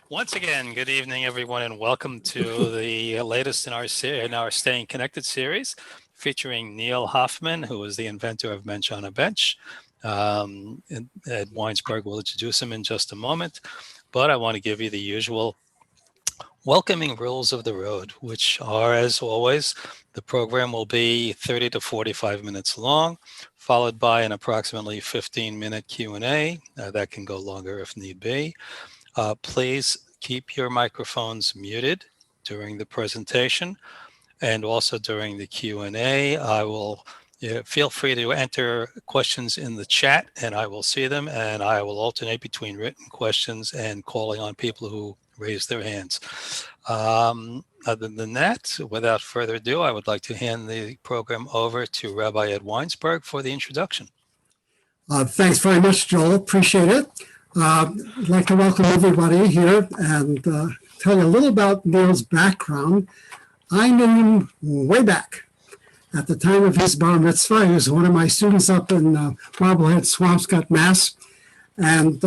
Once again, good evening, everyone, and welcome to the latest in our Staying Connected series, featuring Neal Hoffman, who is the inventor of Mensch on a Bench. Ed Weinsberg will introduce him in just a moment, but I want to give you the usual welcoming rules of the road, which are, as always, the program will be 30 to 45 minutes long, followed by an approximately 15-minute Q&A. That can go longer if need be. Please keep your microphones muted during the presentation and also during the Q&A. Feel free to enter questions in the chat and I will see them, and I will alternate between written questions and calling on people who raise their hands. Other than that, without further ado, I would like to hand the program over to Rabbi Ed Weinsberg for the introduction. Thanks very much, Joel. Appreciate it. I'd like to welcome everybody here and tell you a little about Neal's background. I knew him way back at the time of his bar mitzvah. He was one of my students up in Marblehead, Swampscott, Mass. And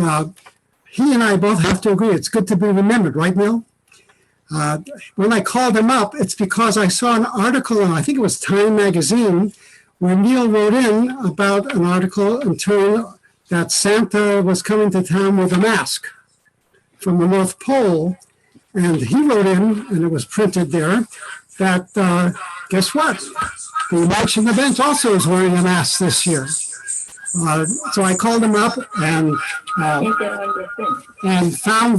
he and I both have to agree, it's good to be remembered, right, Neal? When I called him up, it's because I saw an article in, I think it was Time magazine, where Neal wrote in about an article in turn that Santa was coming to town with a mask from the North Pole. And he wrote in, and it was printed there, that guess what? The Mensch on the Bench also is wearing a mask this year. So I called him up and found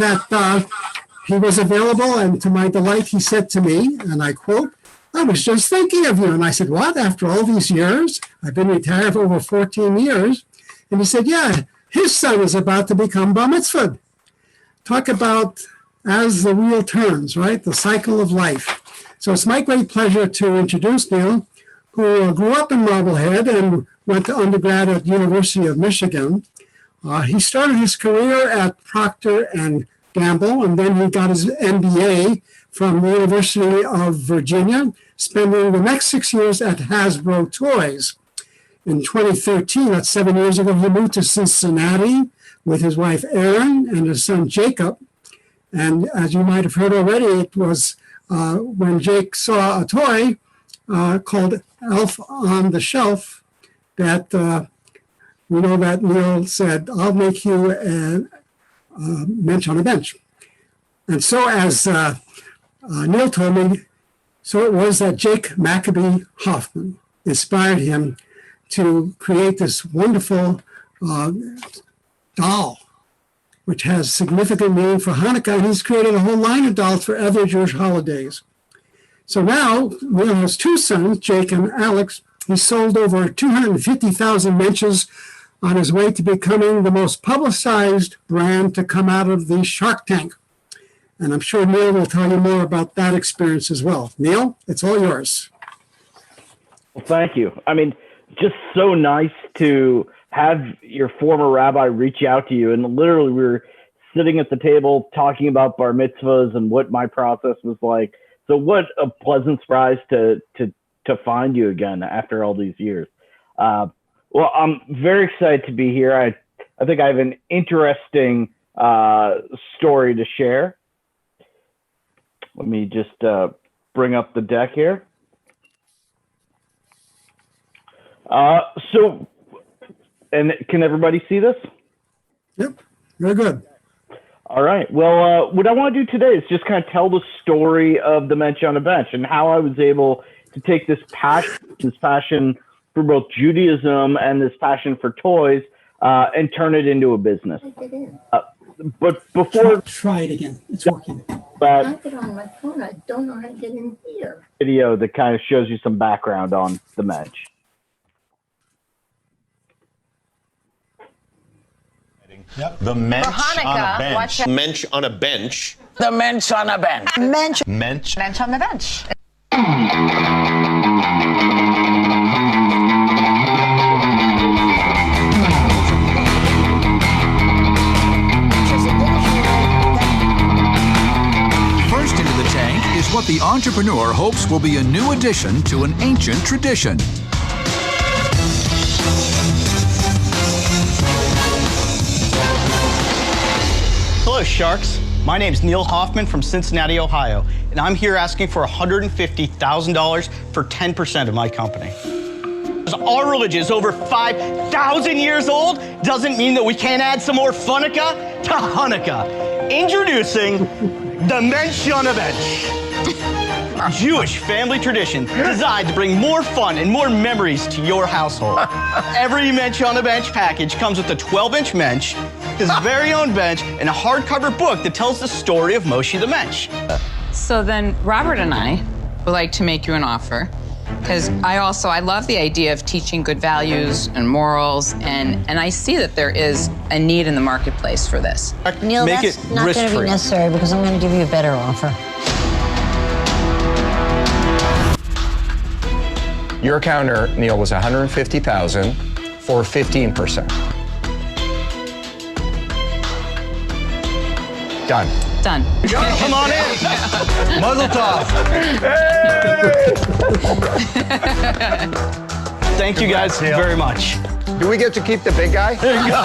that he was available. And to my delight, he said to me, and I quote, "I was just thinking of you." And I said, "What? After all these years? I've been retired for over 14 years. And he said, "Yeah, his son is about to become bar mitzvah." Talk about as the wheel turns, right? The cycle of life. So it's my great pleasure to introduce Neal, who grew up in Marblehead and went to undergrad at University of Michigan. He started his career at Procter and Gamble, and then he got his MBA from the University of Virginia, spending the next 6 years at Hasbro Toys. In 2013, that's 7 years ago, he moved to Cincinnati with his wife Erin and his son Jacob. And as you might have heard already, it was when Jake saw a toy called Elf on the Shelf that we know that Neal said, "I'll make you a Mensch on a Bench." And so as Neal told me, so it was that Jake Maccabee Hoffman inspired him to create this wonderful doll, which has significant meaning for Hanukkah. And he's created a whole line of dolls for other Jewish holidays. So now Neal has two sons, Jake and Alex. He sold over 250,000 Mensches on his way to becoming the most publicized brand to come out of the Shark Tank. And I'm sure Neal will tell you more about that experience as well. Neal, it's all yours. Well, thank you. I mean, just so nice to have your former rabbi reach out to you. And literally we were sitting at the table talking about bar mitzvahs and what my process was like. So what a pleasant surprise to find you again after all these years. Well, I'm very excited to be here. I think I have an interesting story to share. Let me just bring up the deck here. So, and can everybody see this? Yep, very good. All right. Well, what I want to do today is just kind of tell the story of the Mensch on a Bench and how I was able to take this passion for both Judaism and this passion for toys and turn it into a business. But before... Try it again. It's working. But I get on my phone. I don't know how to get in here. Video that kind of shows you some background on the Mensch. Yep. The Mensch on a Bench. Mensch on a Bench. The Mensch on a Bench. Mensch on the Bench. First into the tank is what the entrepreneur hopes will be a new addition to an ancient tradition. Hello, sharks. My name's Neal Hoffman from Cincinnati, Ohio, and I'm here asking for $150,000 for 10% of my company. Our religion is over 5,000 years old. Doesn't mean that we can't add some more Hanukkah to Hanukkah. Introducing the Mensch on a Bench. Jewish family tradition designed to bring more fun and more memories to your household. Every Mensch on a Bench package comes with a 12-inch Mensch, his very own bench, and a hardcover book that tells the story of Moshe the Mensch. So then Robert and I would like to make you an offer, because I love the idea of teaching good values and morals, and I see that there is a need in the marketplace for this. Neal, Make that's it not going to be necessary because I'm going to give you a better offer. Your counter, Neal, was $150,000 for 15%. Done. Done. Come on in. Muzzle tov. Thank you guys very much. Do we get to keep the big guy? There you go.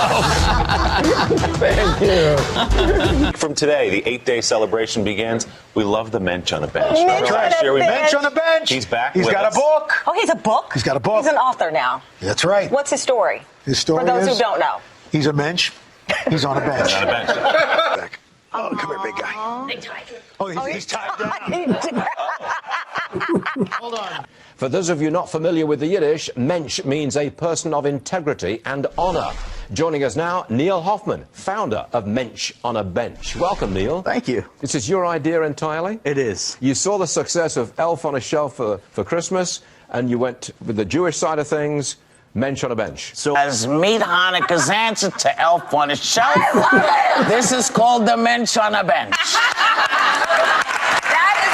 Thank you. From today, the 8-day celebration begins. We love the Mensch on a Bench. Mensch Last year we Mensch on a Bench. He's back. He's got a book. Oh, he's a book? He's got a book. He's an author now. That's right. What's his story? His story For those is who don't know. he's a Mensch. He's on a bench. On a bench. Oh, come here, big guy. Oh, he's tied down. Hold on. For those of you not familiar with the Yiddish, Mensch means a person of integrity and honor. Joining us now, Neal Hoffman, founder of Mensch on a Bench. Welcome, Neal. Thank you. This is your idea entirely? It is. You saw the success of Elf on a Shelf for Christmas, and you went with the Jewish side of things, Mensch on a Bench. So as meet Hanukkah's answer to Elf on a Shelf, this is called the Mensch on a Bench. That is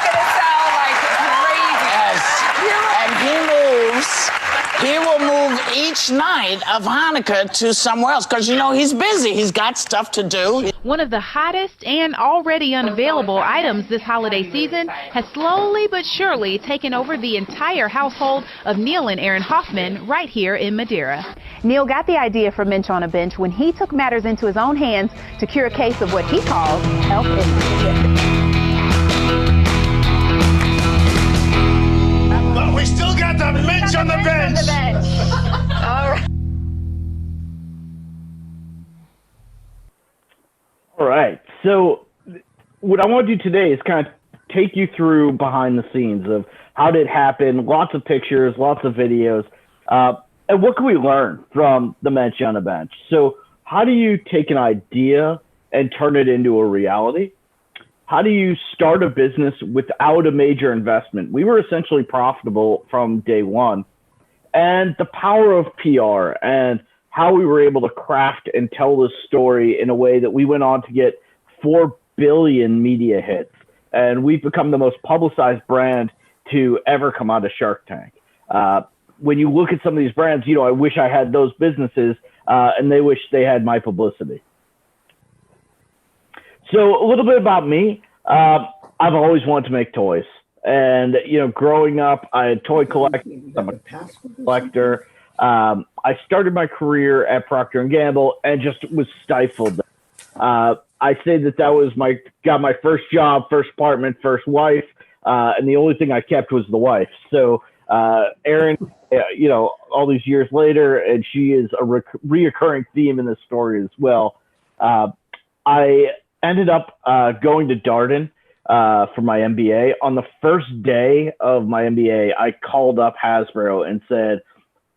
He will move each night of Hanukkah to somewhere else because, he's busy. He's got stuff to do. One of the hottest and already unavailable items this holiday season has slowly but surely taken over the entire household of Neal and Erin Hoffman right here in Madeira. Neal got the idea for Mensch on a Bench when he took matters into his own hands to cure a case of what he calls elf-ism. But we still got the Mensch on the bench. All right. All right. So what I want to do today is kind of take you through behind the scenes of how did it happen, lots of pictures, lots of videos, and what can we learn from the Mensch on a Bench? So how do you take an idea and turn it into a reality? How do you start a business without a major investment? We were essentially profitable from day one. And the power of PR and how we were able to craft and tell this story in a way that we went on to get 4 billion media hits. And we've become the most publicized brand to ever come out of Shark Tank. When you look at some of these brands, I wish I had those businesses and they wish they had my publicity. So a little bit about me. I've always wanted to make toys. And, growing up, I had toy collecting. I'm a collector. I started my career at Procter & Gamble and just was stifled. I say that was got my first job, first apartment, first wife. And the only thing I kept was the wife. So Erin, all these years later, and she is a reoccurring theme in this story as well. I ended up going to Darden for my MBA. On the first day of my MBA, I called up Hasbro and said,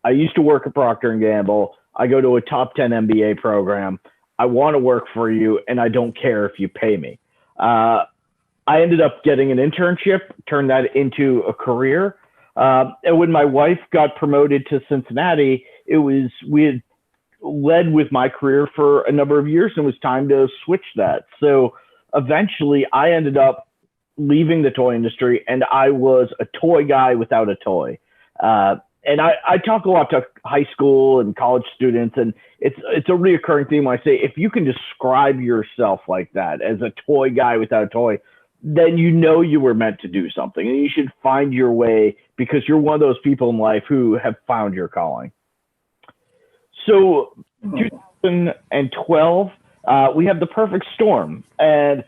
I used to work at Procter & Gamble. I go to a top 10 MBA program. I want to work for you, and I don't care if you pay me. I ended up getting an internship, turned that into a career. And when my wife got promoted to Cincinnati, we had led with my career for a number of years, and it was time to switch that. So eventually I ended up leaving the toy industry, and I was a toy guy without a toy. And I talk a lot to high school and college students, and it's a reoccurring theme when I say, if you can describe yourself like that, as a toy guy without a toy, then you were meant to do something, and you should find your way because you're one of those people in life who have found your calling. So 2012, we have the perfect storm, and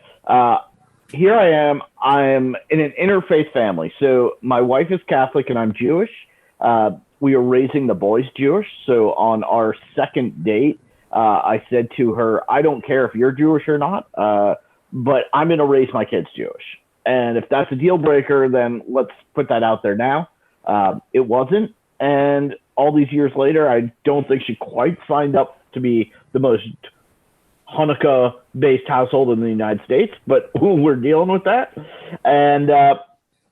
Here I am. I'm in an interfaith family. So my wife is Catholic and I'm Jewish. We are raising the boys Jewish. So on our second date, I said to her, I don't care if you're Jewish or not, but I'm going to raise my kids Jewish. And if that's a deal breaker, then let's put that out there now. It wasn't. And all these years later, I don't think she quite signed up to be the most Hanukkah-based household in the United States, but we're dealing with that. And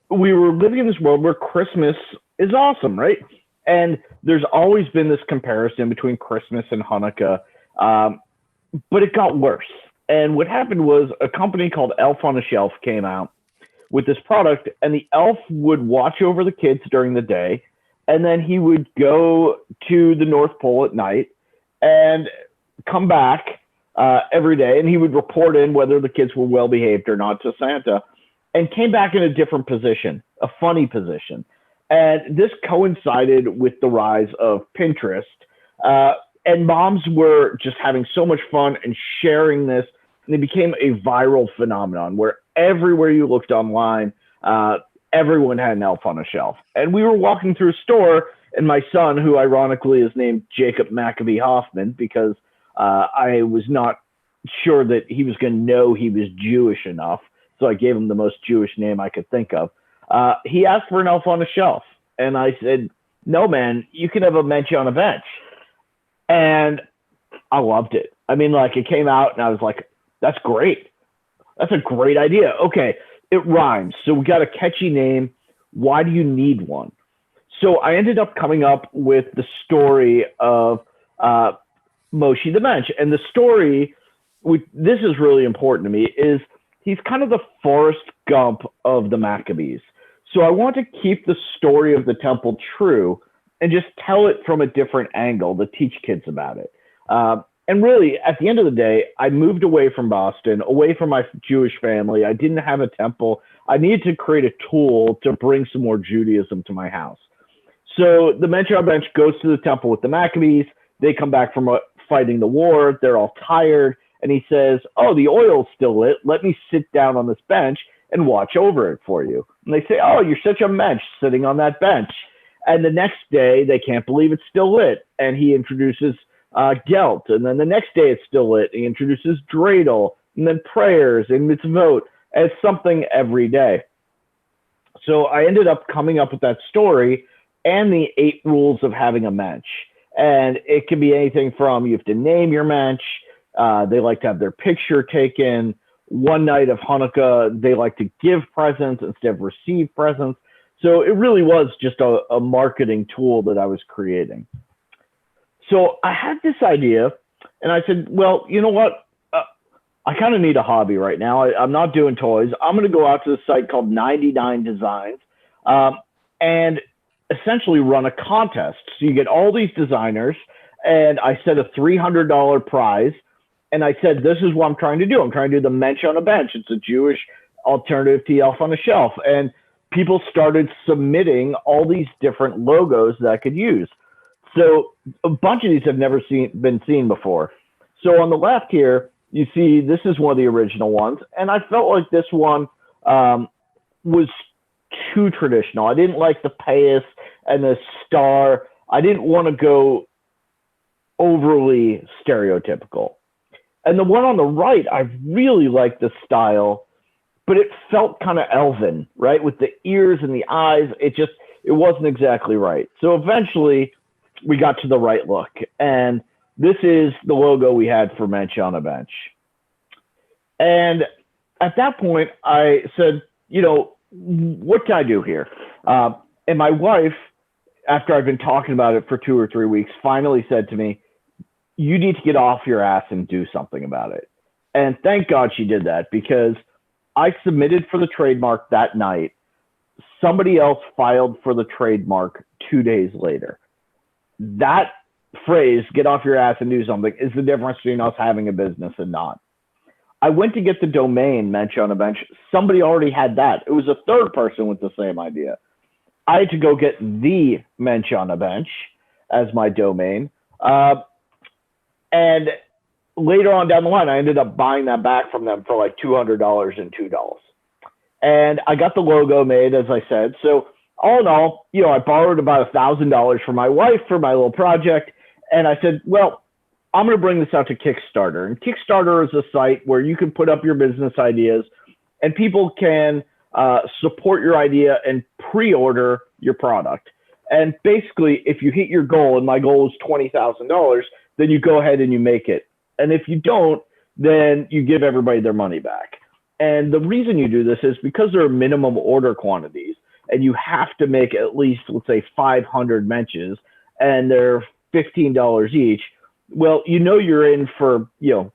we were living in this world where Christmas is awesome, right? And there's always been this comparison between Christmas and Hanukkah, but it got worse. And what happened was a company called Elf on a Shelf came out with this product, and the elf would watch over the kids during the day, and then he would go to the North Pole at night and come back every day, and he would report in whether the kids were well behaved or not to Santa, and came back in a different position, a funny position. And this coincided with the rise of Pinterest, and moms were just having so much fun and sharing this, and it became a viral phenomenon where everywhere you looked online, everyone had an elf on a shelf. And we were walking through a store, and my son, who ironically is named Jacob Maccabee Hoffman, because I was not sure that he was going to know he was Jewish enough, so I gave him the most Jewish name I could think of. He asked for an elf on a shelf, and I said, no, man, you can have a Mensch on a bench. And I loved it. I mean, like, it came out, and I was like, that's great. That's a great idea. Okay, it rhymes, so we got a catchy name. Why do you need one? So I ended up coming up with the story of Moshe the Mensch. And the story, this is really important to me, is he's kind of the Forrest Gump of the Maccabees. So I want to keep the story of the temple true and just tell it from a different angle to teach kids about it. And really, at the end of the day, I moved away from Boston, away from my Jewish family. I didn't have a temple. I needed to create a tool to bring some more Judaism to my house. So the Mensch on Bench goes to the temple with the Maccabees. They come back from fighting the war. They're all tired. And he says, oh, the oil's still lit. Let me sit down on this bench and watch over it for you. And they say, oh, you're such a mensch sitting on that bench. And the next day, they can't believe it's still lit. And he introduces Gelt. And then the next day, it's still lit. He introduces dreidel, and then prayers and mitzvot as something every day. So I ended up coming up with that story and the 8 rules of having a mensch. And it can be anything from you have to name your mensch. They like to have their picture taken. One night of Hanukkah, they like to give presents instead of receive presents. So it really was just a marketing tool that I was creating. So I had this idea, and I said, well, you know what? I kind of need a hobby right now. I'm not doing toys. I'm going to go out to the site called 99 Designs and essentially run a contest. So you get all these designers, and I set a $300 prize. And I said, this is what I'm trying to do. I'm trying to do the Mensch on a Bench. It's a Jewish alternative to Elf on a Shelf. And people started submitting all these different logos that I could use. So a bunch of these have never been seen before. So on the left here, you see this is one of the original ones. And I felt like this one was too traditional. I didn't like the payas and the star. I didn't want to go overly stereotypical. And the one on the right, I really liked the style, but it felt kind of elven, right? With the ears and the eyes, it wasn't exactly right. So eventually we got to the right look. And this is the logo we had for Mensch on a Bench. And at that point, I said, you know, what can I do here? And my wife, after I've been talking about it for 2 or 3 weeks, finally said to me, you need to get off your ass and do something about it. And thank God she did that, because I submitted for the trademark that night. Somebody else filed for the trademark 2 days later. That phrase, get off your ass and do something, is the difference between us having a business and not. I went to get the domain Mensch on a Bench. Somebody already had that. It was a third person with the same idea. I had to go get the Mensch on a Bench as my domain. And later on down the line, I ended up buying that back from them for like $200 and $2. And I got the logo made, as I said. So all in all, I borrowed about $1,000 from my wife for my little project. And I said, well, I'm going to bring this out to Kickstarter. And Kickstarter is a site where you can put up your business ideas and people can support your idea and pre-order your product. And basically, if you hit your goal, and my goal is $20,000, then you go ahead and you make it. And if you don't, then you give everybody their money back. And the reason you do this is because there are minimum order quantities, and you have to make at least, let's say, 500 Mensches, and they're $15 each. Well, you're in for,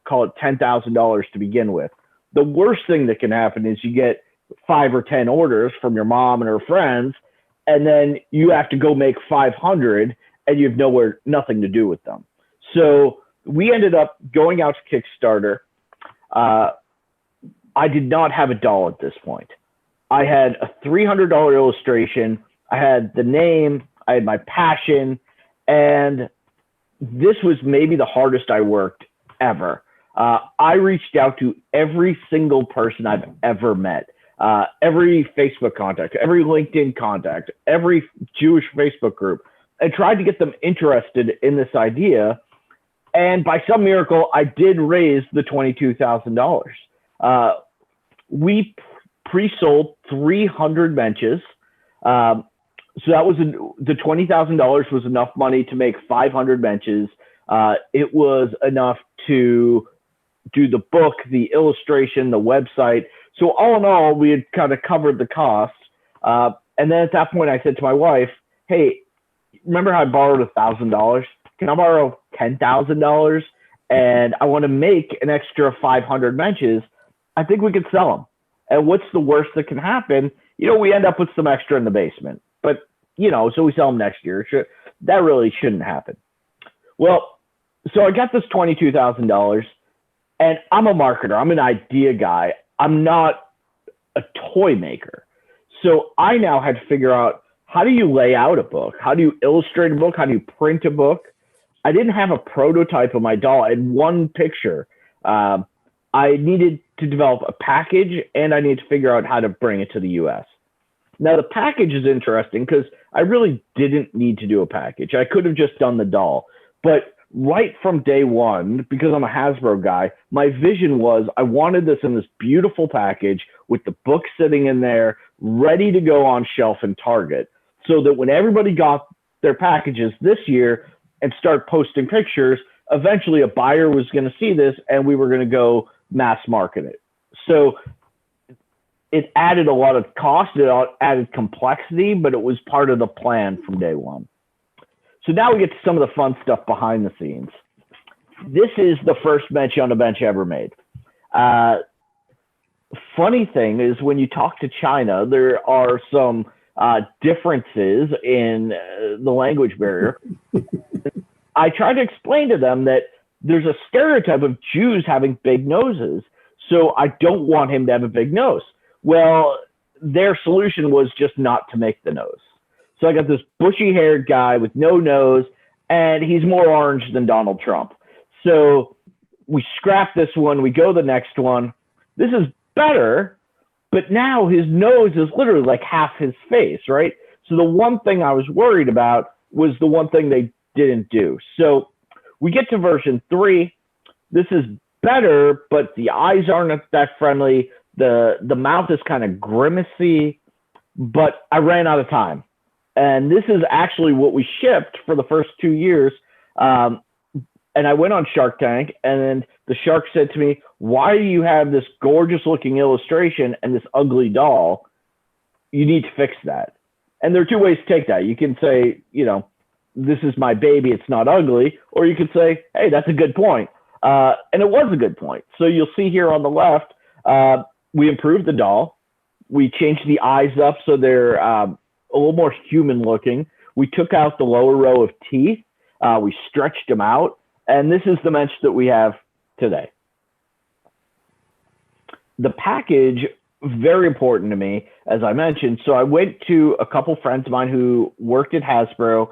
call it $10,000 to begin with. The worst thing that can happen is you get 5 or 10 orders from your mom and her friends, and then you have to go make 500 and you have nothing to do with them. So we ended up going out to Kickstarter. I did not have a doll at this point. I had a $300 illustration. I had the name, I had my passion, and this was maybe the hardest I worked ever. I reached out to every single person I've ever met, every Facebook contact, every LinkedIn contact, every Jewish Facebook group, and tried to get them interested in this idea. And by some miracle, I did raise the $22,000. We pre-sold 300 Mensches. So that was the $20,000 was enough money to make 500 Mensches. It was enough to do the book, the illustration, the website. So all in all, we had kind of covered the cost. And then at that point, I said to my wife, hey, remember how I borrowed $1,000? Can I borrow $10,000? And I want to make an extra 500 Mensches. I think we could sell them. And what's the worst that can happen? We end up with some extra in the basement. But, so we sell them next year. That really shouldn't happen. Well, so I got this $22,000, and I'm a marketer. I'm an idea guy. I'm not a toy maker. So I now had to figure out, how do you lay out a book? How do you illustrate a book? How do you print a book? I didn't have a prototype of my doll. I had one picture. I needed to develop a package, and I needed to figure out how to bring it to the U.S. Now, the package is interesting because I really didn't need to do a package. I could have just done the doll. But right from day one, because I'm a Hasbro guy, my vision was I wanted this in this beautiful package with the book sitting in there, ready to go on shelf in Target, so that when everybody got their packages this year and start posting pictures, eventually a buyer was going to see this and we were going to go mass market it. So it added a lot of cost, it added complexity, but it was part of the plan from day one. So now we get to some of the fun stuff behind the scenes. This is the first Mensch on a Bench ever made. Funny thing is, when you talk to China, there are some differences in the language barrier. I try to explain to them that there's a stereotype of Jews having big noses, so I don't want him to have a big nose. Well, their solution was just not to make the nose. So I got this bushy-haired guy with no nose, and he's more orange than Donald Trump. So we scrap this one, we go the next one. This is better, but now his nose is literally like half his face, right? So the one thing I was worried about was the one thing they didn't do. So we get to version 3. This is better, but the eyes aren't that friendly. The mouth is kind of grimacy, but I ran out of time. And this is actually what we shipped for the first 2 years. And I went on Shark Tank, and then the shark said to me, why do you have this gorgeous looking illustration and this ugly doll? You need to fix that. And there are two ways to take that. You can say, this is my baby, it's not ugly. Or you could say, hey, that's a good point. And it was a good point. So you'll see here on the left, we improved the doll. We changed the eyes up so they're a little more human looking. We took out the lower row of teeth. We stretched them out. And this is the Mensch that we have today. The package, very important to me, as I mentioned. So I went to a couple friends of mine who worked at Hasbro.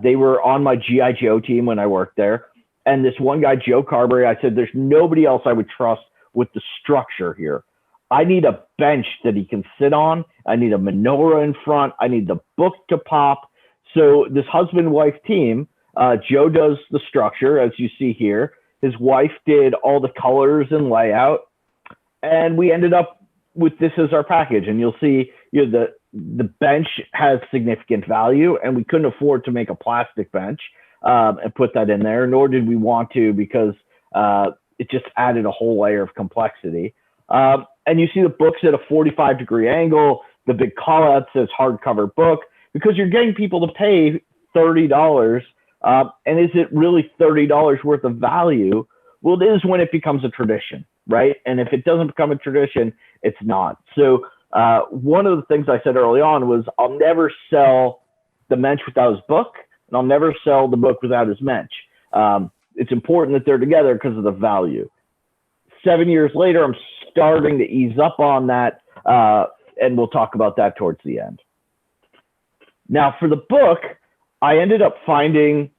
They were on my G.I. Joe team when I worked there. And this one guy, Joe Carberry, I said, there's nobody else I would trust with the structure here. I need a bench that he can sit on. I need a menorah in front. I need the book to pop. So this husband-wife team, Joe does the structure, as you see here. His wife did all the colors and layout. And we ended up with this as our package. And you'll see the bench has significant value, and we couldn't afford to make a plastic bench and put that in there, nor did we want to, because it just added a whole layer of complexity. And you see the books at a 45-degree angle. The big call out says hardcover book, because you're getting people to pay $30. And is it really $30 worth of value? Well, it is when it becomes a tradition, right? And if it doesn't become a tradition, it's not. So one of the things I said early on was, I'll never sell the Mensch without his book, and I'll never sell the book without his Mensch. It's important that they're together because of the value. 7 years later, I'm starting to ease up on that, and we'll talk about that towards the end. Now, for the book, I ended up having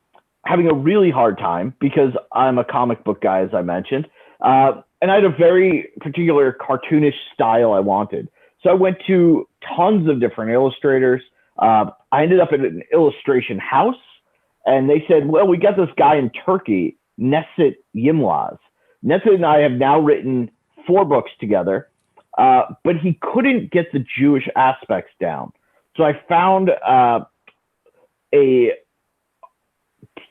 a really hard time, because I'm a comic book guy, as I mentioned, and I had a very particular cartoonish style I wanted. So I went to tons of different illustrators. I ended up at an illustration house, and they said, well, we got this guy in Turkey, Nesit Yilmaz. Nesit and I have now written 4 books together, but he couldn't get the Jewish aspects down. So I found a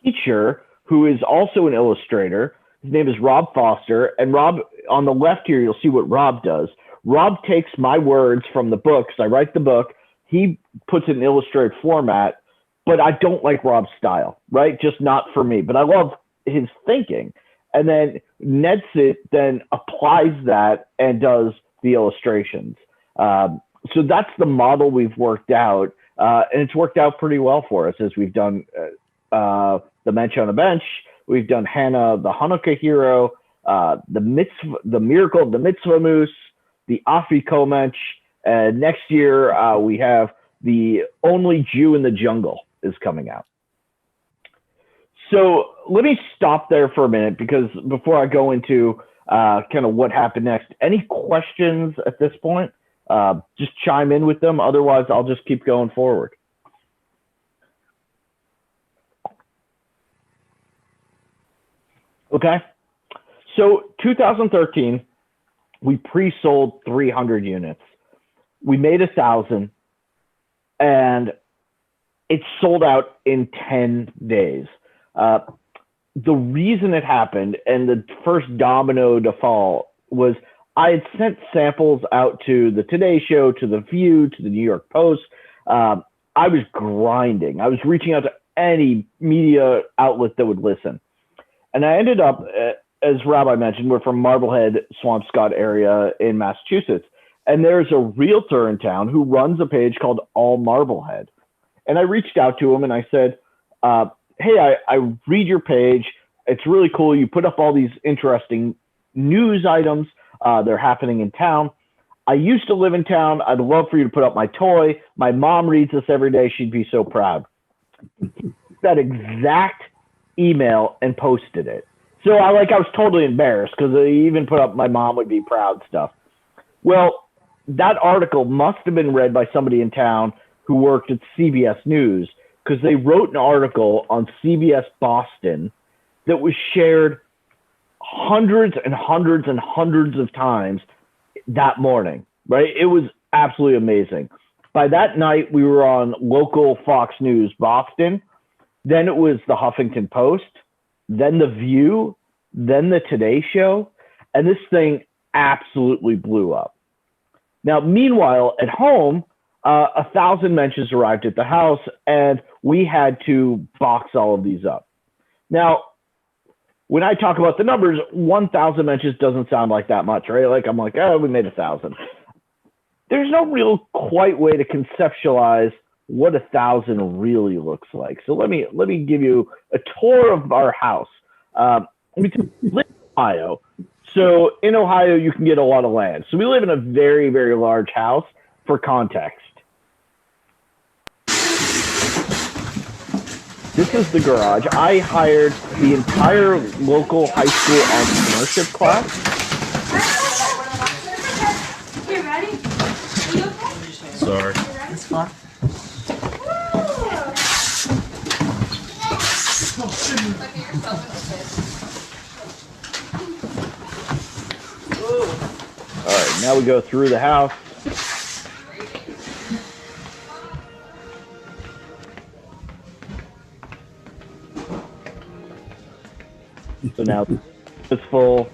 teacher who is also an illustrator. His name is Rob Foster. And Rob, on the left here, you'll see what Rob does. Rob takes my words from the books. I write the book. He puts it in illustrated format, but I don't like Rob's style, right? Just not for me. But I love his thinking. And then Nesit then applies that and does the illustrations. So that's the model we've worked out. And it's worked out pretty well for us, as we've done the Mensch on a Bench. We've done Hannah, the Hanukkah hero, the miracle of the mitzvah moose, the Afikomensch, and next year we have the Only Jew in the Jungle is coming out. So let me stop there for a minute, because before I go into kind of what happened next, any questions at this point? Just chime in with them. Otherwise, I'll just keep going forward. Okay. So 2013, we pre-sold 300 units. We made 1,000, and it sold out in 10 days. The reason it happened, and the first domino to fall, was I had sent samples out to the Today Show, to The View, to the New York Post. I was grinding. I was reaching out to any media outlet that would listen. And I ended up, as Rabbi mentioned, we're from Marblehead, Swampscott area in Massachusetts. And there's a realtor in town who runs a page called All Marblehead. And I reached out to him and I said, hey, I read your page. It's really cool. You put up all these interesting news items. They're happening in town. I used to live in town. I'd love for you to put up my toy. My mom reads this every day. She'd be so proud. That exact email and posted it. So I was totally embarrassed, because I even put up my mom would be proud stuff. Well, that article must have been read by somebody in town who worked at CBS News, because they wrote an article on CBS Boston that was shared hundreds and hundreds and hundreds of times that morning, right? It was absolutely amazing. By that night, we were on local Fox News Boston. Then it was the Huffington Post, then The View, then the Today Show, and this thing absolutely blew up. Now, meanwhile, at home, 1,000 Mensches arrived at the house, and we had to box all of these up. Now, when I talk about the numbers, 1,000 Mensches doesn't sound like that much, right? I'm like, oh, we made 1,000. There's no real quite way to conceptualize what 1,000 really looks like. So let me give you a tour of our house. We live in Ohio. So in Ohio, you can get a lot of land. So we live in a very, very large house. For context, This is the garage. I hired the entire local high school entrepreneurship class. You ready? You okay? Sorry. It's fun. All right, now we go through the house. So now it's full.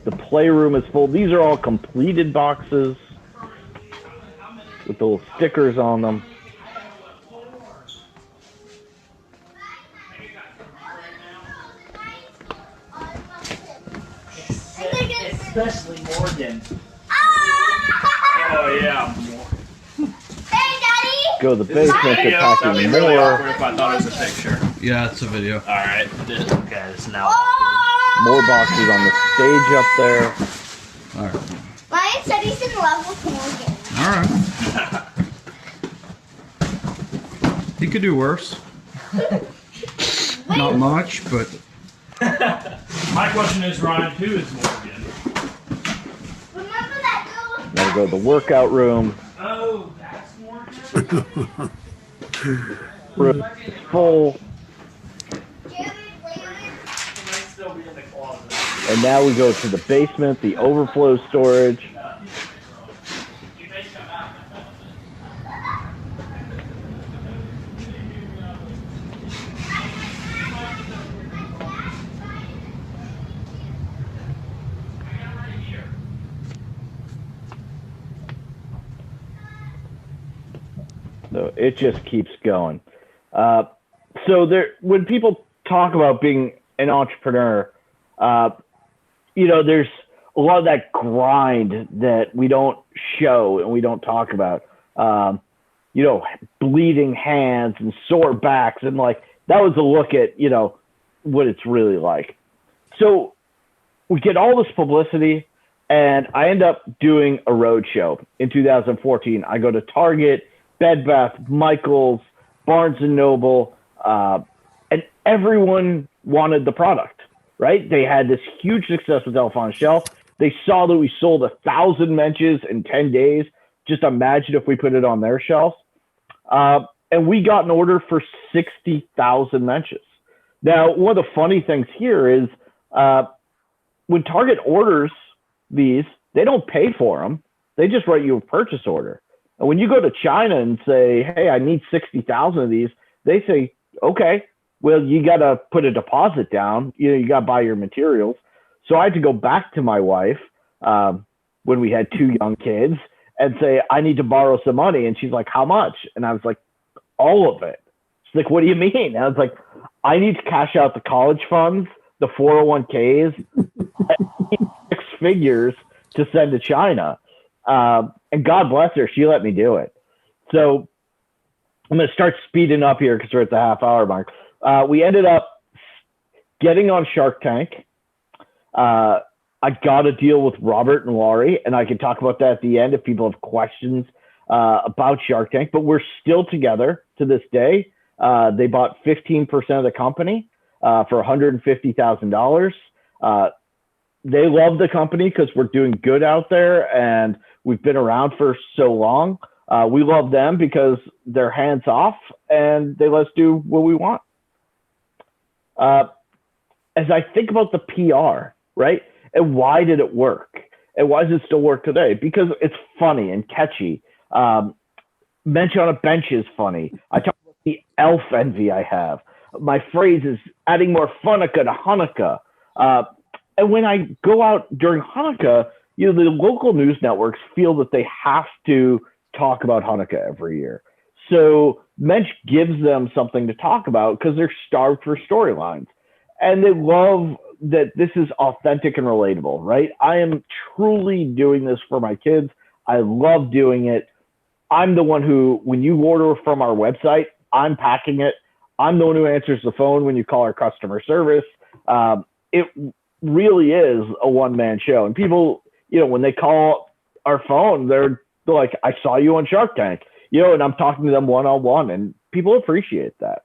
The playroom is full. These are all completed boxes with the little stickers on them. Especially Morgan. Oh yeah. Go to the basement, they're packing Really more. awkward if I thought it was a picture. Yeah, it's a video. All right. Okay, it's now. More boxes on the stage up there. All right. Ryan said he's in love with Morgan. All right. He could do worse. Not much, but. My question is, Ryan, who is Morgan? Remember that girl? Now we go to the workout room. Oh, that's Morgan. Room is full. And now we go to the basement, the overflow storage. So it just keeps going. So there, when people talk about being an entrepreneur, there's a lot of that grind that we don't show and we don't talk about. Bleeding hands and sore backs, and like that was a look at what it's really like. So we get all this publicity, and I end up doing a roadshow in 2014. I go to Target, Bed Bath, Michael's, Barnes and Noble, and everyone wanted the product, right? They had this huge success with Elf on a Shelf. They saw that we sold 1,000 Mensches in 10 days. Just imagine if we put it on their shelves. And we got an order for 60,000 Mensches. Now, one of the funny things here is when Target orders these, they don't pay for them. They just write you a purchase order. And when you go to China and say, hey, I need 60,000 of these, they say, okay, well, you got to put a deposit down. You got to buy your materials. So I had to go back to my wife when we had 2 young kids and say, I need to borrow some money. And she's like, how much? And I was like, all of it. She's like, what do you mean? And I was like, I need to cash out the college funds, the 401ks, 6 figures to send to China. And God bless her, she let me do it. So I'm going to start speeding up here because we're at the half-hour mark. We ended up getting on Shark Tank. I got a deal with Robert and Laurie, and I can talk about that at the end if people have questions about Shark Tank. But we're still together to this day. They bought 15% of the company for $150,000. They love the company because we're doing good out there, and we've been around for so long. We love them because they're hands off and they let us do what we want. As I think about the PR, right? And why did it work? And why does it still work today? Because it's funny and catchy. Mensch on a Bench is funny. I talk about the elf envy I have. My phrase is adding more Funneka to Hanukkah. And when I go out during Hanukkah, the local news networks feel that they have to talk about Hanukkah every year. So Mensch gives them something to talk about because they're starved for storylines. And they love that this is authentic and relatable, right? I am truly doing this for my kids. I love doing it. I'm the one who, when you order from our website, I'm packing it. I'm the one who answers the phone when you call our customer service. It really is a one-man show. And people, when they call our phone, they're like, I saw you on Shark Tank. and I'm talking to them one-on-one, and people appreciate that.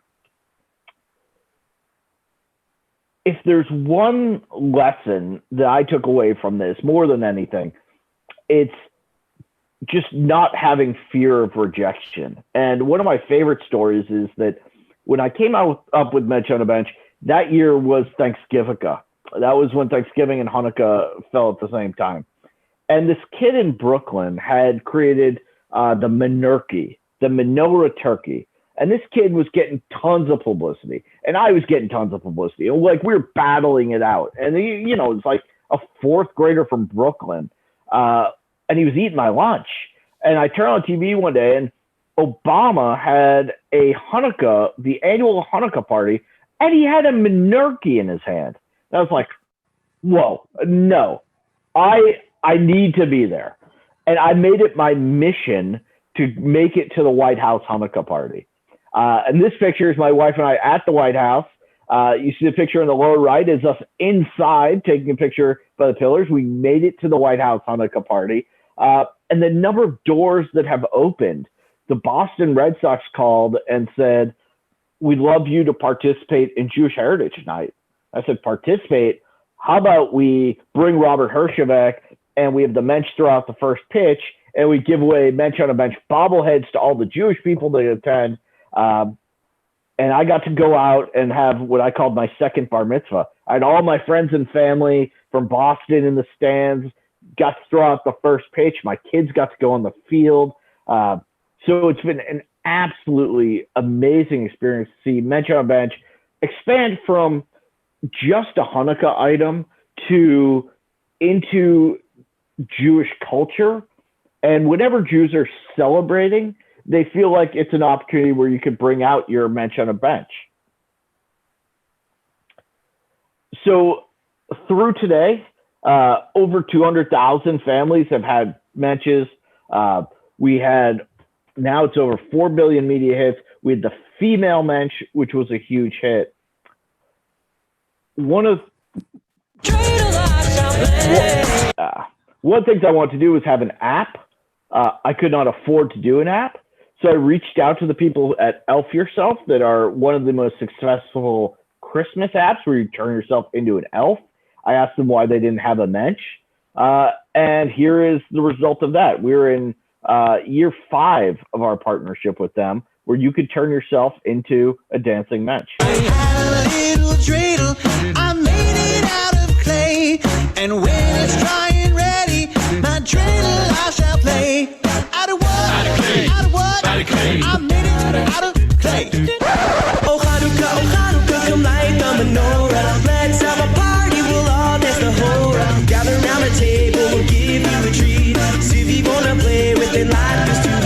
If there's one lesson that I took away from this more than anything, it's just not having fear of rejection. And one of my favorite stories is that when I came up with Mensch on a Bench, that year was Thanksgiving. That was when Thanksgiving and Hanukkah fell at the same time. And this kid in Brooklyn had created the menorah, the menorah turkey. And this kid was getting tons of publicity. And I was getting tons of publicity. And like, we were battling it out. And, it's like a fourth grader from Brooklyn. And he was eating my lunch. And I turned on TV one day, and Obama had the annual Hanukkah party, and he had a menorah in his hand. And I was like, whoa, no, I need to be there. And I made it my mission to make it to the White House Hanukkah party. And this picture is my wife and I at the White House. You see the picture in the lower right is us inside taking a picture by the pillars. We made it to the White House Hanukkah party. And the number of doors that have opened, the Boston Red Sox called and said, we'd love you to participate in Jewish Heritage Night. I said, participate? How about we bring Robert Herjavec and we have the Mensch throw out the first pitch, and we give away Mensch on a Bench bobbleheads to all the Jewish people that attend. And I got to go out and have what I called my second bar mitzvah. I had all my friends and family from Boston in the stands, got to throw out the first pitch. My kids got to go on the field. So it's been an absolutely amazing experience to see Mensch on a Bench expand from just a Hanukkah item into Jewish culture. And whenever Jews are celebrating, they feel like it's an opportunity where you could bring out your Mensch on a Bench. So through today, over 200,000 families have had Mensches. Now it's over 4 billion media hits. We had the female Mensch, which was a huge hit. One thing I want to do is have an app. I could not afford to do an app. So I reached out to the people at Elf Yourself that are one of the most successful Christmas apps where you turn yourself into an elf. I asked them why they didn't have a Mensch. And here is the result of that. We're in year 5 of our partnership with them, where you could turn yourself into a dancing Mensch. I made it out of clay, and when it's dry and ready, my dreidel I shall play. Out of what? Out of clay. Out of what? Out of clay. I made it out of clay. Oh Hanukkah, come light the menorah. Let's have a party, we'll all dance the hora. Gather round the table, we'll give you a treat. See if you wanna play with it like used to be.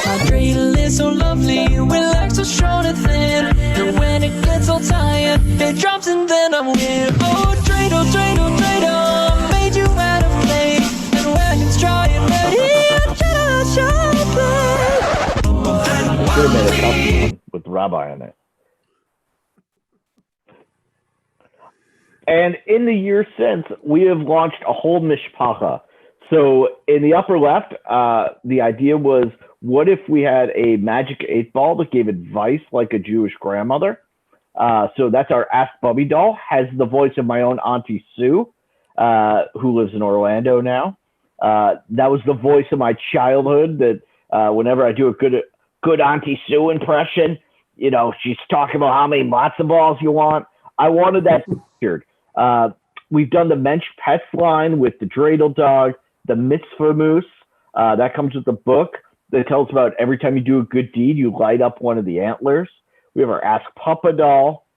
My dreidel is so lovely, with legs so strong and thin. And when it gets all tired, it drops and then I'm with. Oh dreidel, dreidel, dreidel, made you out of clay. And when it's dry and ready, I shall play. I should have made a custom one with Rabbi on it. And in the years since, we have launched a whole mishpacha. So in the upper left, the idea was, what if we had a magic 8-ball that gave advice like a Jewish grandmother? So that's our Ask Bubby doll, has the voice of my own Auntie Sue, who lives in Orlando now. That was the voice of my childhood that whenever I do a good Auntie Sue impression, she's talking about how many matzo balls you want. I wanted that featured. We've done the Mensch Pets line with the dreidel dog, the mitzvah moose. That comes with the book that tells about every time you do a good deed, you light up one of the antlers. We have our Ask Papa doll.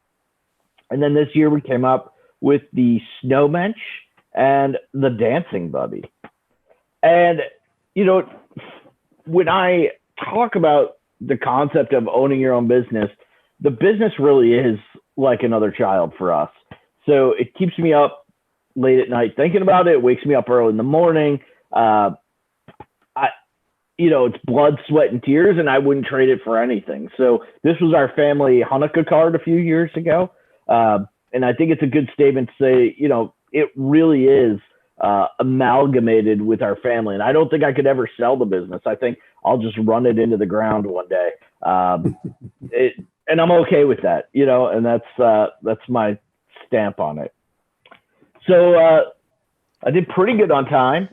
And then this year we came up with the Snow Mensch and the Dancing Bubby. And, when I talk about the concept of owning your own business, the business really is like another child for us. So it keeps me up late at night thinking about it. It wakes me up early in the morning. It's blood, sweat, and tears, and I wouldn't trade it for anything. So this was our family Hanukkah card a few years ago. And I think it's a good statement to say, it really is amalgamated with our family. And I don't think I could ever sell the business. I think I'll just run it into the ground one day. And I'm okay with that, you know, and that's my stamp on it. So I did pretty good on time,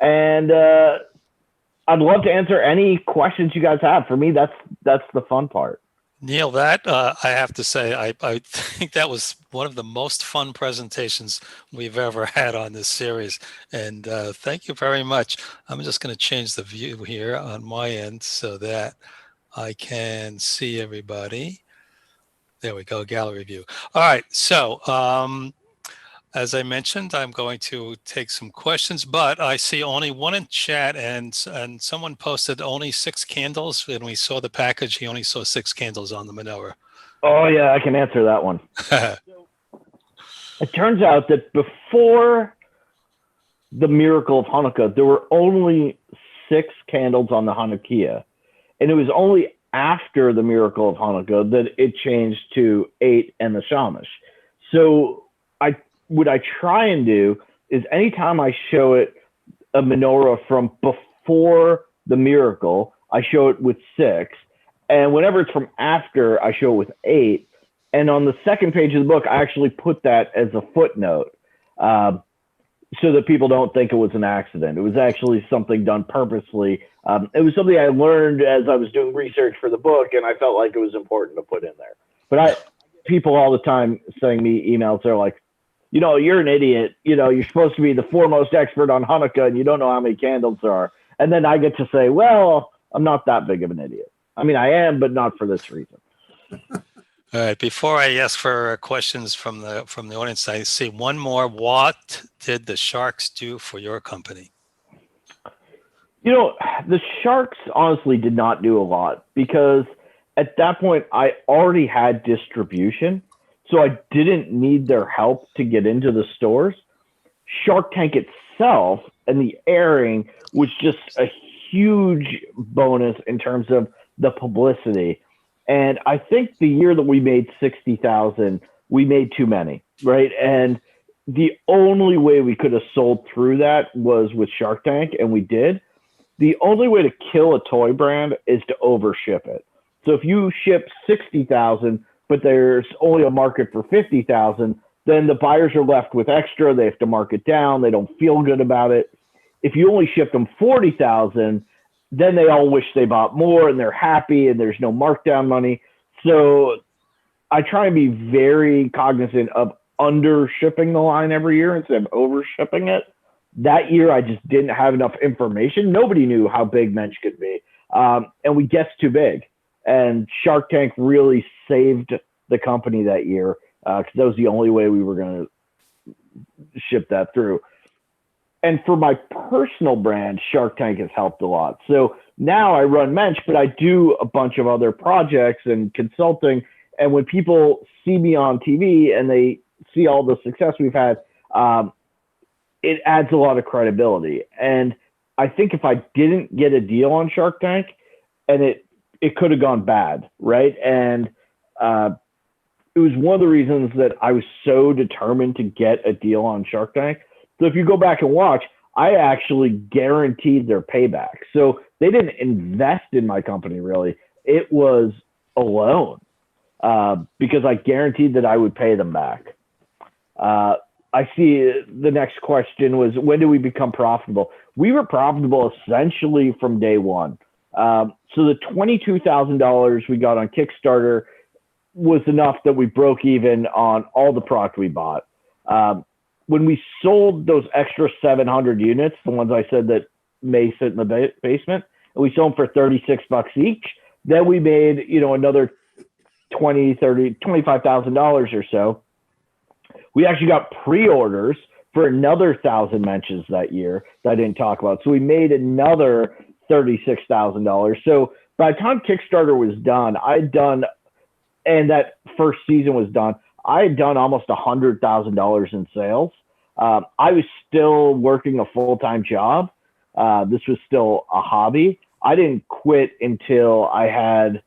and I'd love to answer any questions you guys have. For me, that's the fun part. Neal, that I have to say, I think that was one of the most fun presentations we've ever had on this series. And thank you very much. I'm just going to change the view here on my end so that I can see everybody. There we go, gallery view. All right, so as I mentioned, I'm going to take some questions, but I see only one in chat, and someone posted only 6 candles. When we saw the package, he only saw 6 candles on the menorah. Oh yeah, I can answer that one. It turns out that before the miracle of Hanukkah, there were only 6 candles on the Hanukkah, and it was only after the miracle of Hanukkah that it changed to 8 and the Shamash. So what I try and do is anytime I show it a menorah from before the miracle, I show it with 6. And whenever it's from after, I show it with 8. And on the second page of the book, I actually put that as a footnote so that people don't think it was an accident. It was actually something done purposely. It was something I learned as I was doing research for the book, and I felt like it was important to put in there. But people all the time sending me emails, they're like, you know, you're an idiot. You know, you're supposed to be the foremost expert on Hanukkah, and you don't know how many candles there are. And then I get to say, well, I'm not that big of an idiot. I mean, I am, but not for this reason. All right. Before I ask for questions from the audience, I see one more. What did the Sharks do for your company? You know, the Sharks honestly did not do a lot because at that point I already had distribution. So I didn't need their help to get into the stores. Shark Tank itself and the airing was just a huge bonus in terms of the publicity. And I think the year that we made 60,000, we made too many, right? And the only way we could have sold through that was with Shark Tank, and we did. The only way to kill a toy brand is to overship it. So if you ship 60,000, but there's only a market for 50,000, then the buyers are left with extra. They have to mark it down. They don't feel good about it. If you only ship them 40,000, then they all wish they bought more and they're happy and there's no markdown money. So I try and be very cognizant of under shipping the line every year instead of over shipping it. That year, I just didn't have enough information. Nobody knew how big Mensch could be. And we guessed too big. And Shark Tank really saved the company that year because that was the only way we were going to ship that through. And for my personal brand, Shark Tank has helped a lot. So now I run Mensch, but I do a bunch of other projects and consulting. And when people see me on TV and they see all the success we've had, it adds a lot of credibility. And I think if I didn't get a deal on Shark Tank, and it could have gone bad, right? And it was one of the reasons that I was so determined to get a deal on Shark Tank. So if you go back and watch, I actually guaranteed their payback. So they didn't invest in my company, really. It was a loan because I guaranteed that I would pay them back. I see the next question was, when did we become profitable? We were profitable essentially from day one. So the $22,000 we got on Kickstarter was enough that we broke even on all the product we bought. When we sold those extra 700 units, the ones I said that may sit in the basement, and we sold them for $36 each, then we made, you know, another $25,000 or so. We actually got pre-orders for another 1,000 Mensches that year that I didn't talk about. So we made another $36,000. So by the time Kickstarter was done, and that first season was done, I had done almost $100,000 in sales. I was still working a full-time job. This was still a hobby. I didn't quit until I had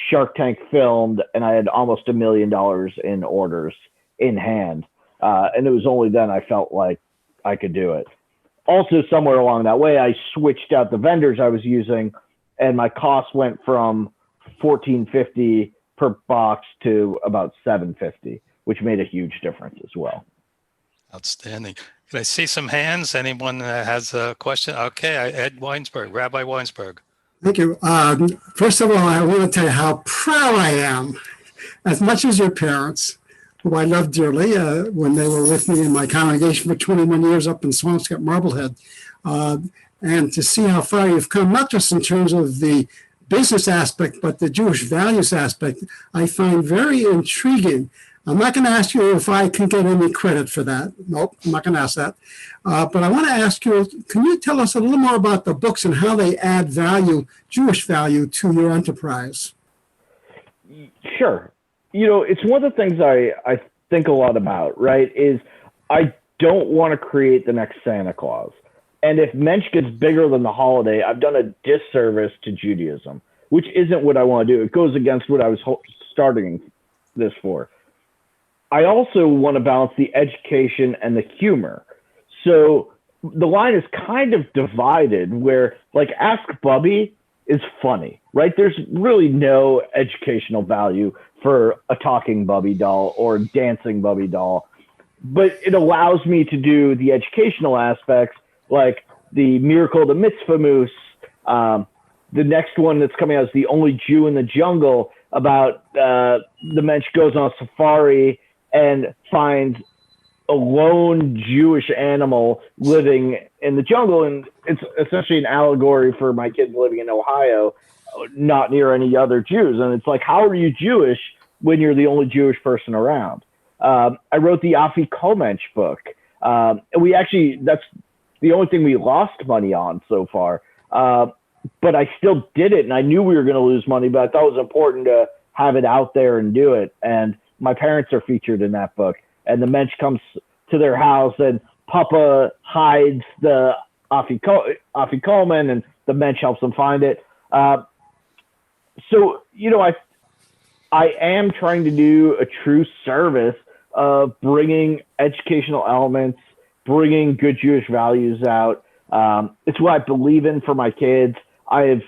Shark Tank filmed and I had almost $1 million in orders in hand. And it was only then I felt like I could do it. Also, somewhere along that way, I switched out the vendors I was using and my cost went from $14.50 per box to about $7.50, which made a huge difference as well. Outstanding. Can I see some hands? Anyone has a question? Okay, Ed Weinsberg, Rabbi Weinsberg. Thank you. First of all, I want to tell you how proud I am, as much as your parents, who I loved dearly when they were with me in my congregation for 21 years up in Swampscott, Marblehead, and to see how far you've come, not just in terms of the business aspect, but the Jewish values aspect, I find very intriguing. I'm not going to ask you if I can get any credit for that. Nope, I'm not going to ask that. But I want to ask you, can you tell us a little more about the books and how they add value, Jewish value, to your enterprise? Sure. You know, it's one of the things I think a lot about, right, is I don't want to create the next Santa Claus. And if Mensch gets bigger than the holiday, I've done a disservice to Judaism, which isn't what I want to do. It goes against what I was starting this for. I also want to balance the education and the humor. So the line is kind of divided where, like, Ask Bubby is funny, right? There's really no educational value for a talking Bubby doll or dancing Bubby doll, but it allows me to do the educational aspects, like the Miracle of the Mitzvah Moose. The next one that's coming out is The Only Jew in the Jungle, about the Mensch goes on a safari and finds a lone Jewish animal living in the jungle. And it's essentially an allegory for my kids living in Ohio, not near any other Jews. And it's like, how are you Jewish when you're the only Jewish person around? I wrote the Afikomensch book. And that's the only thing we lost money on so far. But I still did it, and I knew we were going to lose money, but I thought it was important to have it out there and do it. And my parents are featured in that book, and the Mensch comes to their house, and Papa hides the Afikomen, and the Mensch helps them find it. So, you know, I am trying to do a true service of bringing educational elements, bringing good Jewish values out. It's what I believe in for my kids. I'm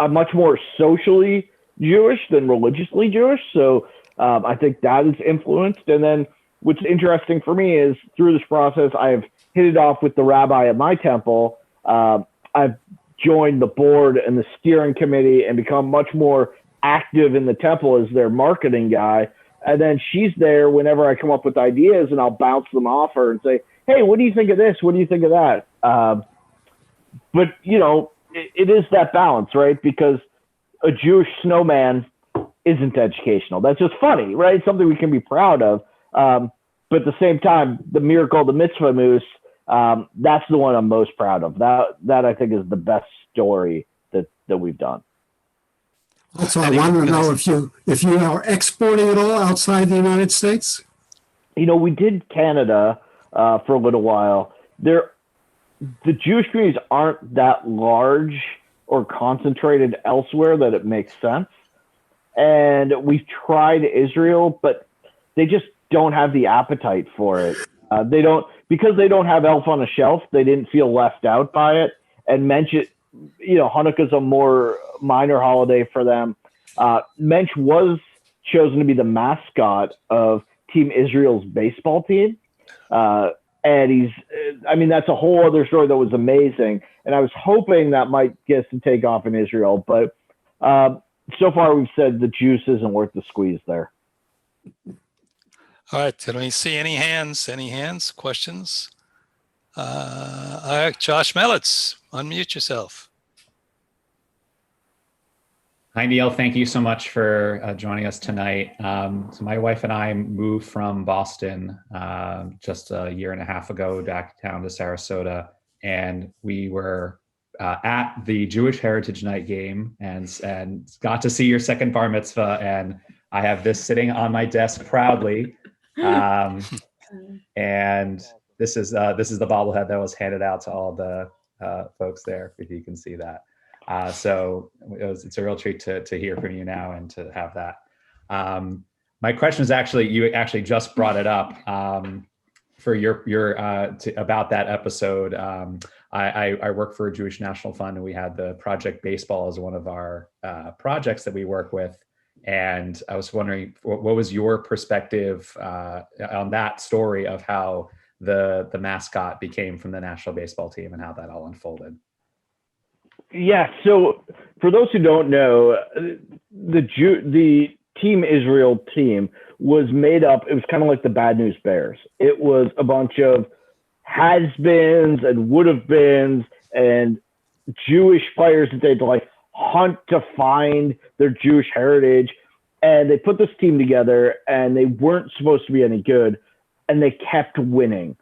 much more socially Jewish than religiously Jewish, so I think that is influenced. And then what's interesting for me is through this process, I've hit it off with the rabbi at my temple. I've joined the board and the steering committee and become much more active in the temple as their marketing guy. And then she's there whenever I come up with ideas, and I'll bounce them off her and say, hey, what do you think of this? What do you think of that? But, you know, it is that balance, right? Because a Jewish snowman isn't educational. That's just funny, right? Something we can be proud of. But at the same time, the Miracle of the Mitzvah Moose, that's the one I'm most proud of. That I think is the best story that we've done. Also, I want to know if you are exporting at all outside the United States? You know, we did Canada for a little while. The Jewish communities aren't that large or concentrated elsewhere that it makes sense. And we've tried Israel, but they just don't have the appetite for it. Because they don't have Elf on a Shelf, they didn't feel left out by it. And Mensches, you know, Hanukkah's a more minor holiday for them. Mensch was chosen to be the mascot of Team Israel's baseball team. And that's a whole other story that was amazing. And I was hoping that might get us to take off in Israel. But so far we've said the juice isn't worth the squeeze there. All right. Can we see any hands? Any hands? Questions? All right, Josh Melitz, unmute yourself. Hi, Neal. Thank you so much for joining us tonight. So my wife and I moved from Boston just a year and a half ago back down to Sarasota, and we were at the Jewish Heritage Night game and got to see your second bar mitzvah. And I have this sitting on my desk proudly. And this is the bobblehead that was handed out to all the folks there, if you can see that. So it's a real treat to hear from you now and to have that. My question is you actually just brought it up for about that episode. I work for a Jewish National Fund, and we had the Project Baseball as one of our projects that we work with. And I was wondering, what was your perspective on that story of how the mascot became from the national baseball team and how that all unfolded? Yeah. So for those who don't know, the Team Israel team was made up. It was kind of like the Bad News Bears. It was a bunch of has-beens and would-have-beens and Jewish players that they'd like hunt to find their Jewish heritage. And they put this team together, and they weren't supposed to be any good, and they kept winning.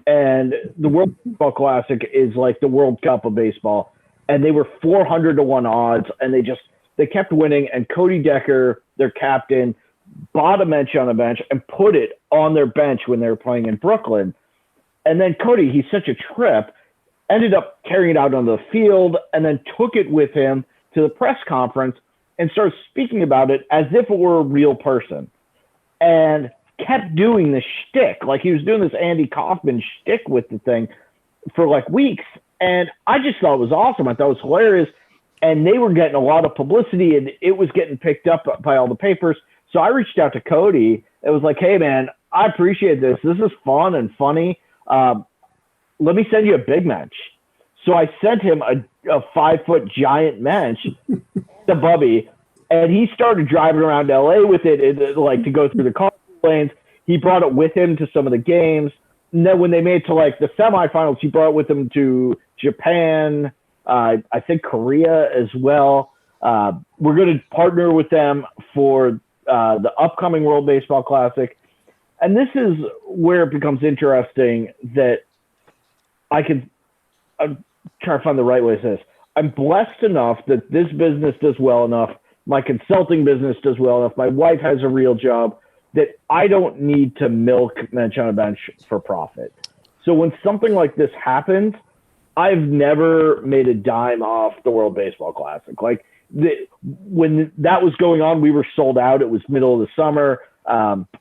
And the World Baseball Classic is like the World Cup of baseball, and they were 400-1 odds, and they kept winning. And Cody Decker, their captain, bought a Mensch on a bench and put it on their bench when they were playing in Brooklyn. And then Cody, he's such a trip, ended up carrying it out on the field and then took it with him to the press conference and started speaking about it as if it were a real person, and kept doing the shtick. Like he was doing this Andy Kaufman shtick with the thing for like weeks. And I just thought it was awesome. I thought it was hilarious. And they were getting a lot of publicity, and it was getting picked up by all the papers. So I reached out to Cody. It was like, hey, man, I appreciate this. This is fun and funny. Let me send you a big Mensch. So I sent him a 5-foot giant Mensch, the Bubby, and he started driving around LA with it, like to go through the car lanes. He brought it with him to some of the games. And then when they made to like the semifinals, he brought it with him to Japan, I think Korea as well. We're going to partner with them for the upcoming World Baseball Classic. And this is where it becomes interesting that I'm trying to find the right way to say this. I'm blessed enough that this business does well enough. My consulting business does well enough. My wife has a real job that I don't need to milk Mensch on a Bench for profit. So when something like this happens, I've never made a dime off the World Baseball Classic. Like when that was going on, we were sold out. It was middle of the summer.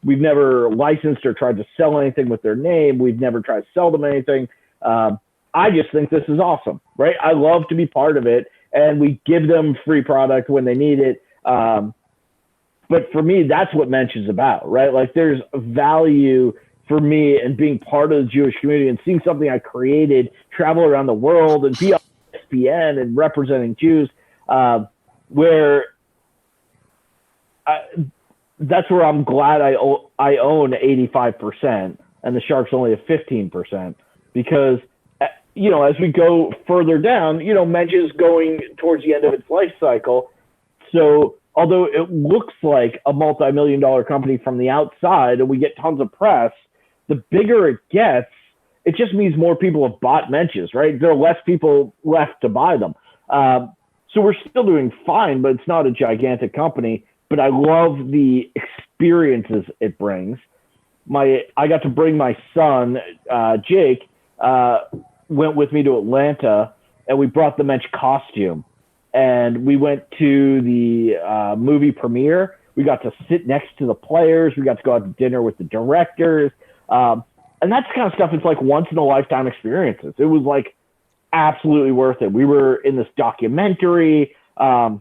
We've never licensed or tried to sell anything with their name. We've never tried to sell them anything. I just think this is awesome, right? I love to be part of it, and we give them free product when they need it. But for me, that's what Mensch is about, right? Like there's value for me in being part of the Jewish community and seeing something I created travel around the world and be on ESPN and representing Jews, that's where I'm glad I own 85% and the Sharks only have 15%, because as we go further down, Mensch is going towards the end of its life cycle. So although it looks like a multi-million-dollar company from the outside and we get tons of press, the bigger it gets, it just means more people have bought Mensches, right? There are less people left to buy them. So we're still doing fine, but it's not a gigantic company. But I love the experiences it brings. I got to bring my son, Jake, went with me to Atlanta, and we brought the Mensch costume. And we went to the movie premiere. We got to sit next to the players. We got to go out to dinner with the directors. And that's the kind of stuff, it's like once-in-a-lifetime experiences. It was like absolutely worth it. We were in this documentary. So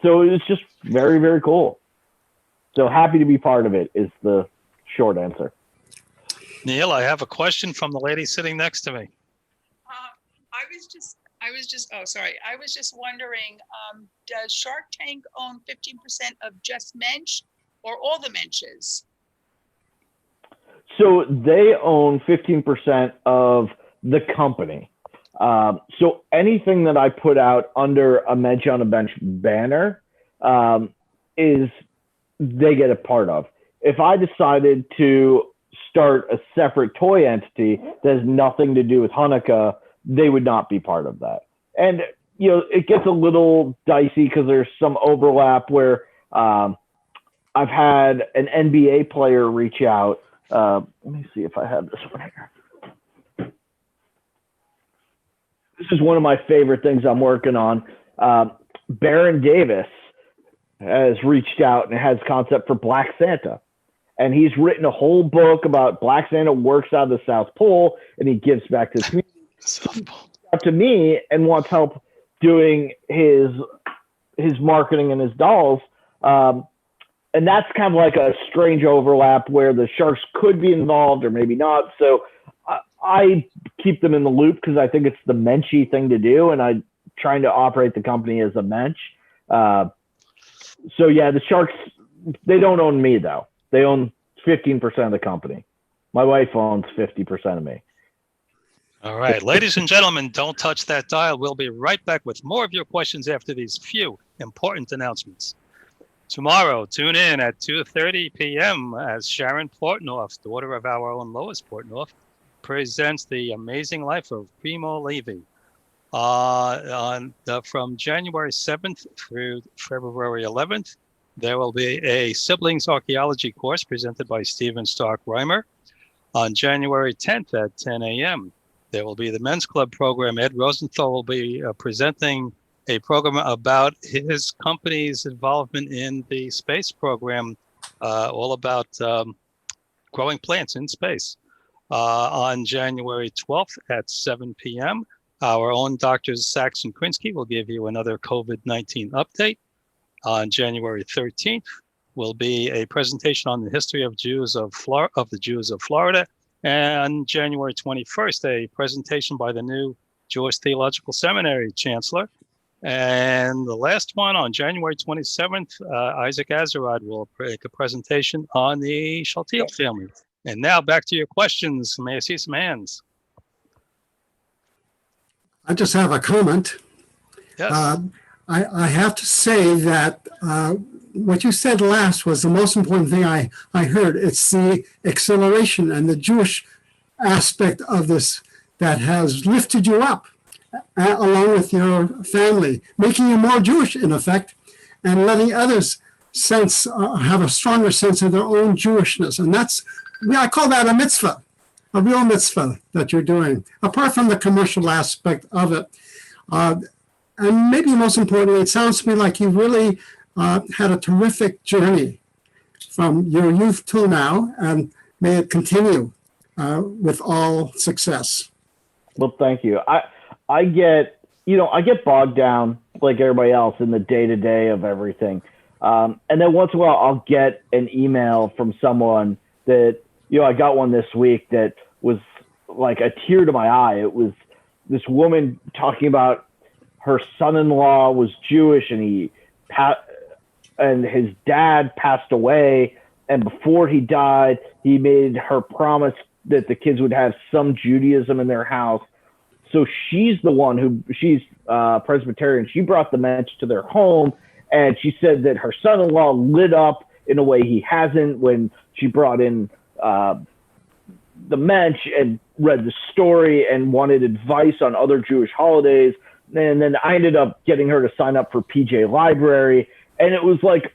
it was just very, very cool. So happy to be part of it is the short answer. Neal, I have a question from the lady sitting next to me. I was just wondering, does Shark Tank own 15% of just Mensch or all the Mensches? So they own 15% of the company. So anything that I put out under a Mensch on a Bench banner is they get a part of. If I decided to start a separate toy entity that has nothing to do with Hanukkah, they would not be part of that. And, it gets a little dicey because there's some overlap where I've had an NBA player reach out. Let me see if I have this one here. This is one of my favorite things I'm working on. Baron Davis has reached out and has concept for Black Santa. And he's written a whole book about Black Santa works out of the South Pole and he gives back to the community. out to me and wants help doing his marketing and his dolls. And that's kind of like a strange overlap where the Sharks could be involved or maybe not. So I keep them in the loop because I think it's the Menschy thing to do, and I'm trying to operate the company as a Mensch. So yeah, the Sharks, they don't own me though. They own 15% of the company. My wife owns 50% of me. All right, ladies and gentlemen, don't touch that dial. We'll be right back with more of your questions after these few important announcements. Tomorrow, tune in at 2:30 p.m. as Sharon Portnoy, daughter of our own Lois Portnoy, presents The Amazing Life of Primo Levi. From January 7th through February 11th, there will be a siblings archaeology course presented by Stephen Stark Reimer. On January 10th at 10 a.m., there will be the Men's Club program. Ed Rosenthal will be presenting a program about his company's involvement in the space program, all about growing plants in space. On January 12th at 7 p.m., our own Dr. Saxon Krinsky will give you another COVID-19 update. On January 13th will be a presentation on the history of the Jews of Florida. And January 21st, a presentation by the new Jewish Theological Seminary Chancellor. And the last one on January 27th, Isaac Azarad will make a presentation on the Shaltiel family. And now back to your questions. May I see some hands? I just have a comment. Yes. I have to say that what you said last was the most important thing I heard. It's the acceleration and the Jewish aspect of this that has lifted you up along with your family, making you more Jewish in effect, and letting others have a stronger sense of their own Jewishness. And I call that a mitzvah, a real mitzvah that you're doing, apart from the commercial aspect of it. And maybe most importantly, it sounds to me like you really had a terrific journey from your youth till now, and may it continue with all success. Well, thank you. I get bogged down like everybody else in the day-to-day of everything. And then once in a while, I'll get an email from someone that, I got one this week that was like a tear to my eye. It was this woman talking about her son-in-law was Jewish and his dad passed away. And before he died, he made her promise that the kids would have some Judaism in their house. So she's the one she's Presbyterian. She brought the Mensch to their home, and she said that her son-in-law lit up in a way he hasn't when she brought in the Mensch and read the story and wanted advice on other Jewish holidays. And then I ended up getting her to sign up for PJ Library, and it was like,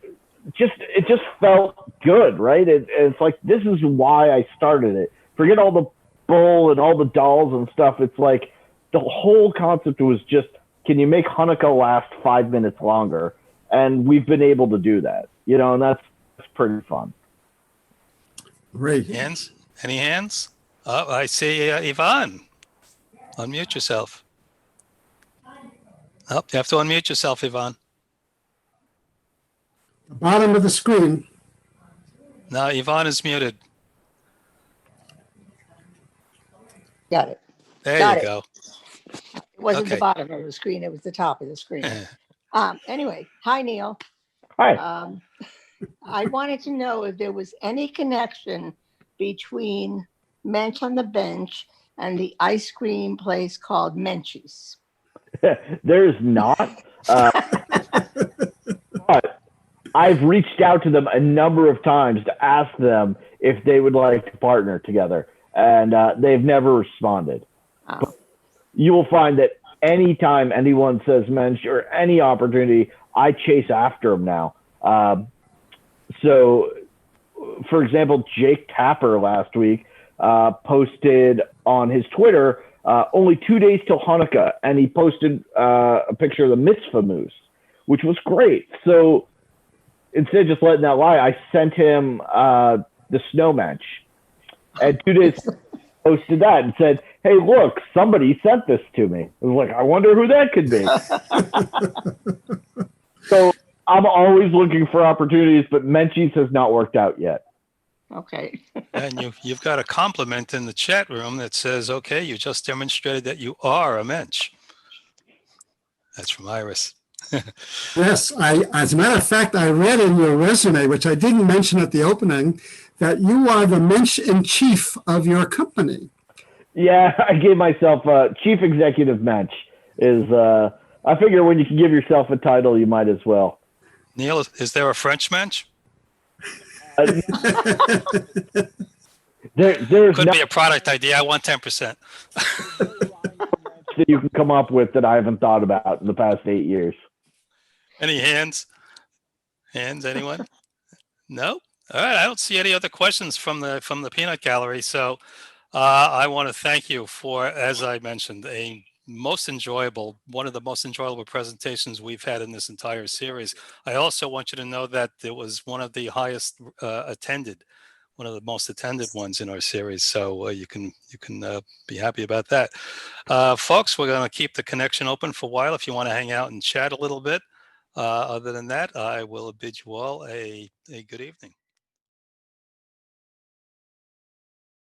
it just felt good, right? It's like, this is why I started it. Forget all the bull and all the dolls and stuff. It's like the whole concept was just, can you make Hanukkah last 5 minutes longer? And we've been able to do that, and that's pretty fun. Great. Hands? Any hands? Oh, I see Yvonne. Unmute yourself. Oh, you have to unmute yourself, Yvonne. The bottom of the screen. No, Yvonne is muted. Got it. There you go. It wasn't Okay. the bottom of the screen. It was the top of the screen. Anyway, hi, Neal. Hi. I wanted to know if there was any connection between Mensch on the Bench and the ice cream place called Mensches. There's not. But I've reached out to them a number of times to ask them if they would like to partner together, and they've never responded. But you will find that anytime anyone says Mensch or any opportunity, I chase after them now. So, for example, Jake Tapper last week posted on his Twitter only 2 days till Hanukkah, and he posted a picture of the mitzvah moose, which was great. So instead of just letting that lie, I sent him the snow Mensch, and 2 days posted that and said, hey, look, somebody sent this to me. I was like, I wonder who that could be. So I'm always looking for opportunities, but Mensches has not worked out yet. Okay. And you've got a compliment in the chat room that says, okay, you just demonstrated that you are a Mensch. That's from Iris. Yes, as a matter of fact, I read in your resume, which I didn't mention at the opening, that you are the Mensch in chief of your company. Yeah, I gave myself chief executive Mensch. I figure when you can give yourself a title, you might as well. Neal, is there a French Mensch? There's Could be a product idea. I want 10%. that you can come up with that I haven't thought about in the past 8 years. Any hands? Hands, anyone? No? All right. I don't see any other questions from the peanut gallery. So I want to thank you for, as I mentioned, one of the most enjoyable presentations we've had in this entire series. I also want you to know that it was one of the highest one of the most attended ones in our series. So you can be happy about that. Folks, we're going to keep the connection open for a while if you want to hang out and chat a little bit. Other than that, I will bid you all a good evening.